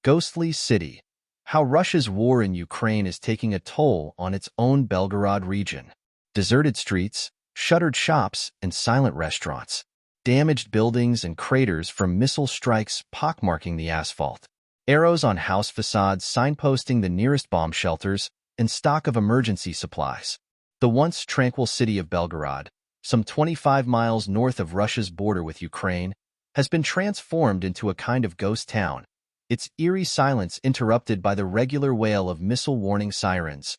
Ghostly City. How Russia's war in Ukraine is taking a toll on its own Belgorod region. Deserted streets, shuttered shops, and silent restaurants. Damaged buildings and craters from missile strikes pockmarking the asphalt. Arrows on house facades signposting the nearest bomb shelters and stock of emergency supplies. The once tranquil city of Belgorod, some 25 miles north of Russia's border with Ukraine, has been transformed into a kind of ghost town, its eerie silence interrupted by the regular wail of missile warning sirens,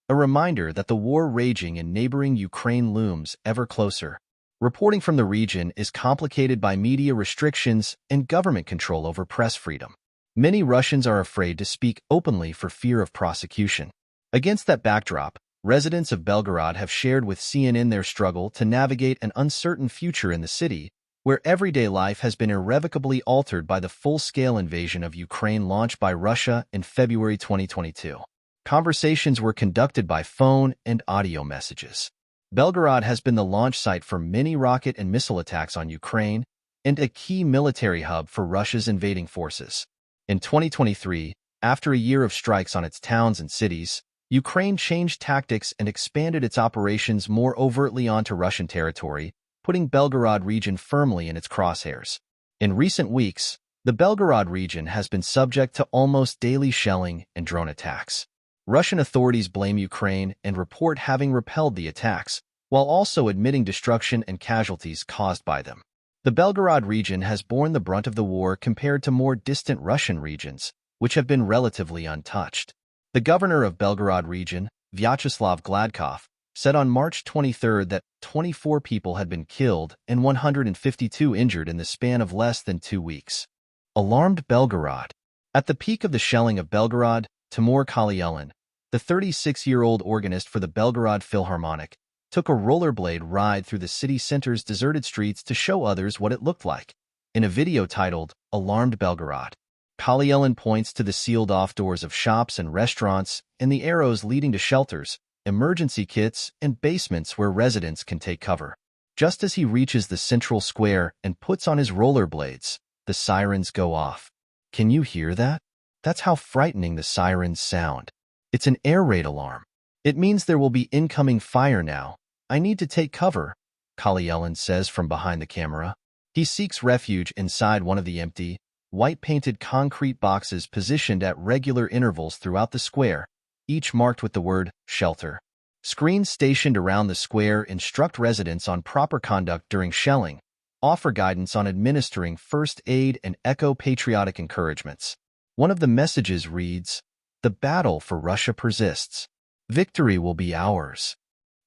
a reminder that the war raging in neighboring Ukraine looms ever closer. Reporting from the region is complicated by media restrictions and government control over press freedom. Many Russians are afraid to speak openly for fear of prosecution. Against that backdrop, residents of Belgorod have shared with CNN their struggle to navigate an uncertain future in the city, where everyday life has been irrevocably altered by the full-scale invasion of Ukraine launched by Russia in February 2022. Conversations were conducted by phone and audio messages. Belgorod has been the launch site for many rocket and missile attacks on Ukraine and a key military hub for Russia's invading forces. In 2023, after a year of strikes on its towns and cities, Ukraine changed tactics and expanded its operations more overtly onto Russian territory, putting Belgorod region firmly in its crosshairs. In recent weeks, the Belgorod region has been subject to almost daily shelling and drone attacks. Russian authorities blame Ukraine and report having repelled the attacks, while also admitting destruction and casualties caused by them. The Belgorod region has borne the brunt of the war compared to more distant Russian regions, which have been relatively untouched. The governor of Belgorod region, Vyacheslav Gladkov, said on March 23 that 24 people had been killed and 152 injured in the span of less than 2 weeks. Alarmed Belgorod. At the peak of the shelling of Belgorod, Timur Kalyelin, the 36-year-old organist for the Belgorod Philharmonic, took a rollerblade ride through the city center's deserted streets to show others what it looked like. In a video titled, "Alarmed Belgorod," Kalyelin points to the sealed-off doors of shops and restaurants and the arrows leading to shelters, emergency kits, and basements where residents can take cover. Just as he reaches the central square and puts on his rollerblades, the sirens go off. Can you hear that? That's how frightening the sirens sound. It's an air raid alarm. It means there will be incoming fire now. I need to take cover, Kalyelin says from behind the camera. He seeks refuge inside one of the empty, white-painted concrete boxes positioned at regular intervals throughout the square, each marked with the word shelter. Screens stationed around the square instruct residents on proper conduct during shelling, offer guidance on administering first aid, and echo patriotic encouragements. One of the messages reads, "The battle for Russia persists. Victory will be ours."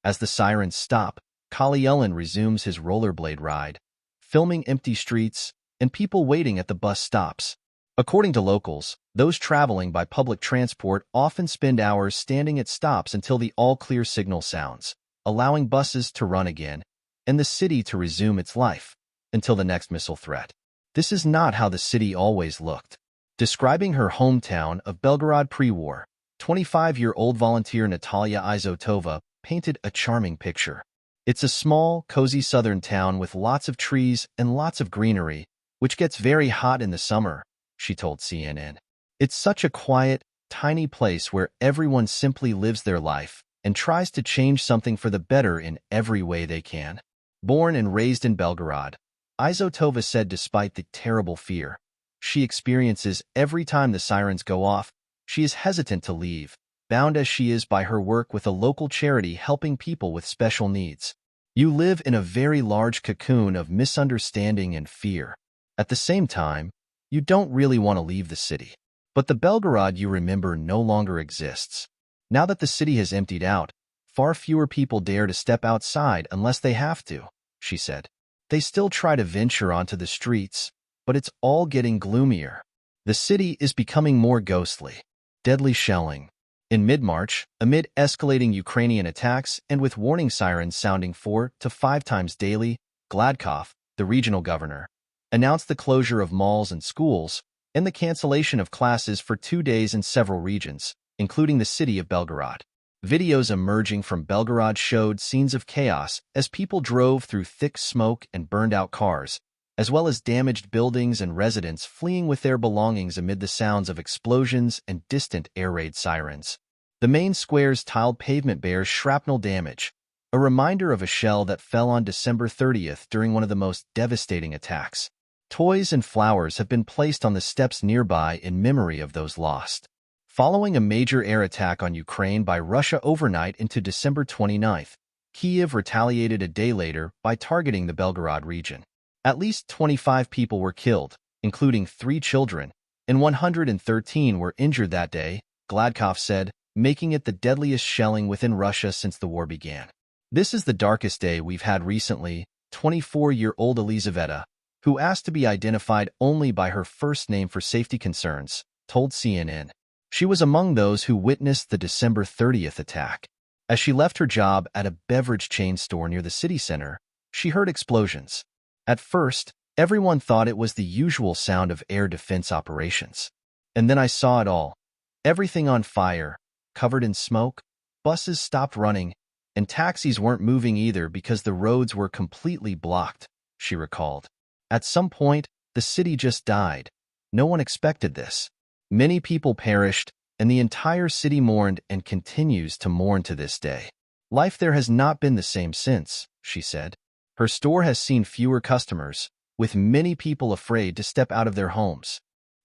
As the sirens stop, Kalyelin resumes his rollerblade ride, filming empty streets and people waiting at the bus stops. According to locals, those traveling by public transport often spend hours standing at stops until the all-clear signal sounds, allowing buses to run again and the city to resume its life until the next missile threat. This is not how the city always looked. Describing her hometown of Belgorod pre-war, 25-year-old volunteer Natalia Izotova painted a charming picture. It's a small, cozy southern town with lots of trees and lots of greenery, which gets very hot in the summer, she told CNN. It's such a quiet, tiny place where everyone simply lives their life and tries to change something for the better in every way they can. Born and raised in Belgorod, Izotova said despite the terrible fear she experiences every time the sirens go off, she is hesitant to leave, bound as she is by her work with a local charity helping people with special needs. You live in a very large cocoon of misunderstanding and fear. At the same time, you don't really want to leave the city. But the Belgorod you remember no longer exists. Now that the city has emptied out, far fewer people dare to step outside unless they have to, she said. They still try to venture onto the streets, but it's all getting gloomier. The city is becoming more ghostly. Deadly shelling. In mid-March, amid escalating Ukrainian attacks and with warning sirens sounding 4 to 5 times daily, Gladkov, the regional governor, announced the closure of malls and schools and the cancellation of classes for 2 days in several regions, including the city of Belgorod. Videos emerging from Belgorod showed scenes of chaos as people drove through thick smoke and burned-out cars, as well as damaged buildings and residents fleeing with their belongings amid the sounds of explosions and distant air raid sirens. The main square's tiled pavement bears shrapnel damage, a reminder of a shell that fell on December 30th during one of the most devastating attacks. Toys and flowers have been placed on the steps nearby in memory of those lost. Following a major air attack on Ukraine by Russia overnight into December 29th, Kyiv retaliated a day later by targeting the Belgorod region. At least 25 people were killed, including 3 children, and 113 were injured that day, Gladkov said, making it the deadliest shelling within Russia since the war began. This is the darkest day we've had recently, 24-year-old Elizaveta, who asked to be identified only by her first name for safety concerns, told CNN. She was among those who witnessed the December 30th attack. As she left her job at a beverage chain store near the city center, she heard explosions. At first, everyone thought it was the usual sound of air defense operations. And then I saw it all. Everything on fire, covered in smoke, buses stopped running, and taxis weren't moving either because the roads were completely blocked, she recalled. At some point, the city just died. No one expected this. Many people perished, and the entire city mourned and continues to mourn to this day. Life there has not been the same since, she said. Her store has seen fewer customers, with many people afraid to step out of their homes.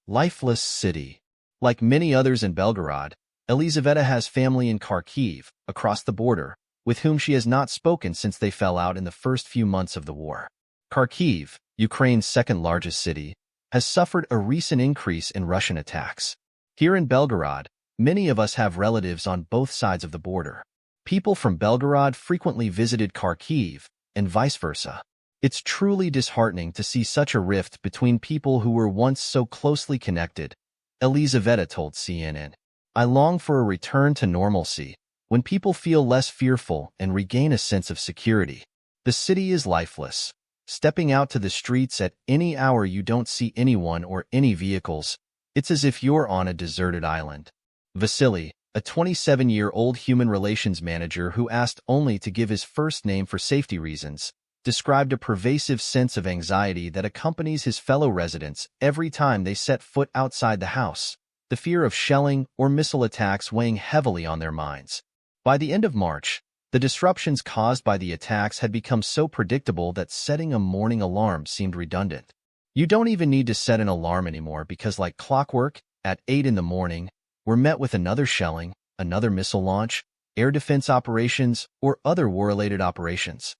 Lifeless city. Like many others in Belgorod, Elizaveta has family in Kharkiv, across the border, with whom she has not spoken since they fell out in the first few months of the war. Kharkiv, Ukraine's second-largest city, has suffered a recent increase in Russian attacks. Here in Belgorod, many of us have relatives on both sides of the border. People from Belgorod frequently visited Kharkiv, and vice versa. It's truly disheartening to see such a rift between people who were once so closely connected, Elizaveta told CNN. I long for a return to normalcy, when people feel less fearful and regain a sense of security. The city is lifeless. Stepping out to the streets at any hour you don't see anyone or any vehicles. It's as if you're on a deserted island. Vasily, a 27-year-old human relations manager who asked only to give his first name for safety reasons, described a pervasive sense of anxiety that accompanies his fellow residents every time they set foot outside the house, the fear of shelling or missile attacks weighing heavily on their minds. By the end of March, the disruptions caused by the attacks had become so predictable that setting a morning alarm seemed redundant. You don't even need to set an alarm anymore because, like clockwork, at 8 in the morning, we're met with another shelling, another missile launch, air defense operations, or other war-related operations.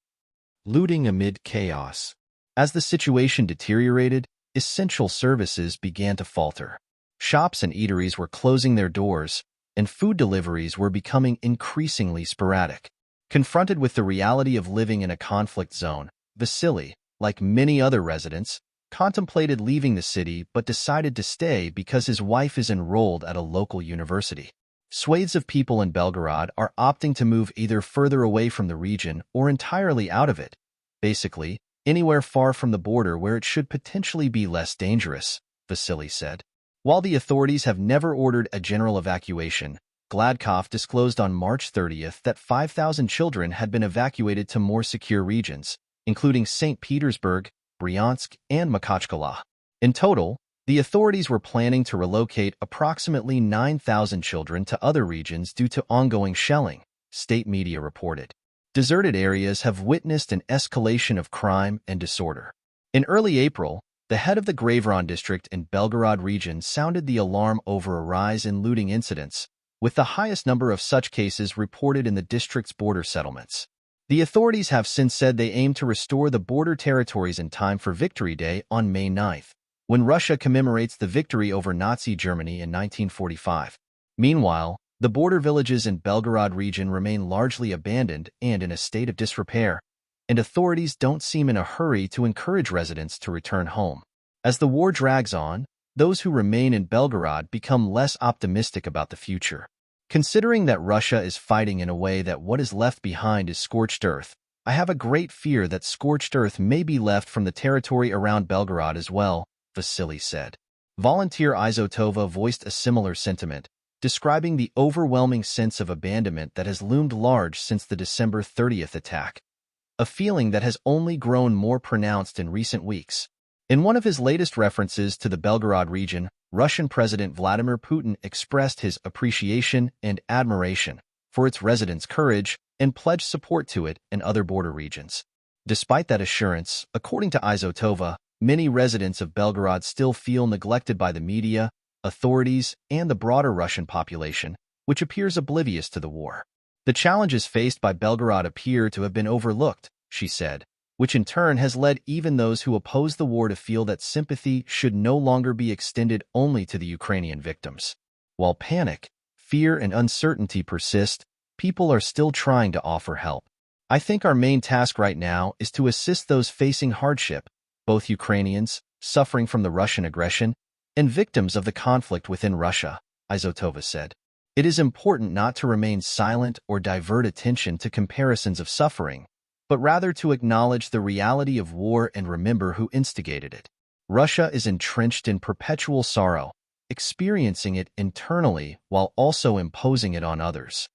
Looting amid chaos. As the situation deteriorated, essential services began to falter. Shops and eateries were closing their doors, and food deliveries were becoming increasingly sporadic. Confronted with the reality of living in a conflict zone, Vasily, like many other residents, contemplated leaving the city but decided to stay because his wife is enrolled at a local university. Swathes of people in Belgorod are opting to move either further away from the region or entirely out of it, basically, anywhere far from the border where it should potentially be less dangerous, Vasily said. While the authorities have never ordered a general evacuation, Gladkov disclosed on March 30th that 5,000 children had been evacuated to more secure regions, including St. Petersburg, Bryansk, and Makhachkala. In total, the authorities were planning to relocate approximately 9,000 children to other regions due to ongoing shelling, state media reported. Deserted areas have witnessed an escalation of crime and disorder. In early April, the head of the Belgorod district in Belgorod region sounded the alarm over a rise in looting incidents, with the highest number of such cases reported in the district's border settlements. The authorities have since said they aim to restore the border territories in time for Victory Day on May 9th, when Russia commemorates the victory over Nazi Germany in 1945. Meanwhile, the border villages in Belgorod region remain largely abandoned and in a state of disrepair, and authorities don't seem in a hurry to encourage residents to return home. As the war drags on, those who remain in Belgorod become less optimistic about the future. Considering that Russia is fighting in a way that what is left behind is scorched earth, I have a great fear that scorched earth may be left from the territory around Belgorod as well, Vasily said. Volunteer Izotova voiced a similar sentiment, describing the overwhelming sense of abandonment that has loomed large since the December 30th attack, a feeling that has only grown more pronounced in recent weeks. In one of his latest references to the Belgorod region, Russian President Vladimir Putin expressed his appreciation and admiration for its residents' courage and pledged support to it and other border regions. Despite that assurance, according to Izotova, many residents of Belgorod still feel neglected by the media, authorities, and the broader Russian population, which appears oblivious to the war. The challenges faced by Belgorod appear to have been overlooked, she said, which in turn has led even those who oppose the war to feel that sympathy should no longer be extended only to the Ukrainian victims. While panic, fear, and uncertainty persist, people are still trying to offer help. I think our main task right now is to assist those facing hardship, both Ukrainians, suffering from the Russian aggression, and victims of the conflict within Russia, Izotova said. It is important not to remain silent or divert attention to comparisons of suffering, but rather to acknowledge the reality of war and remember who instigated it. Russia is entrenched in perpetual sorrow, experiencing it internally while also imposing it on others.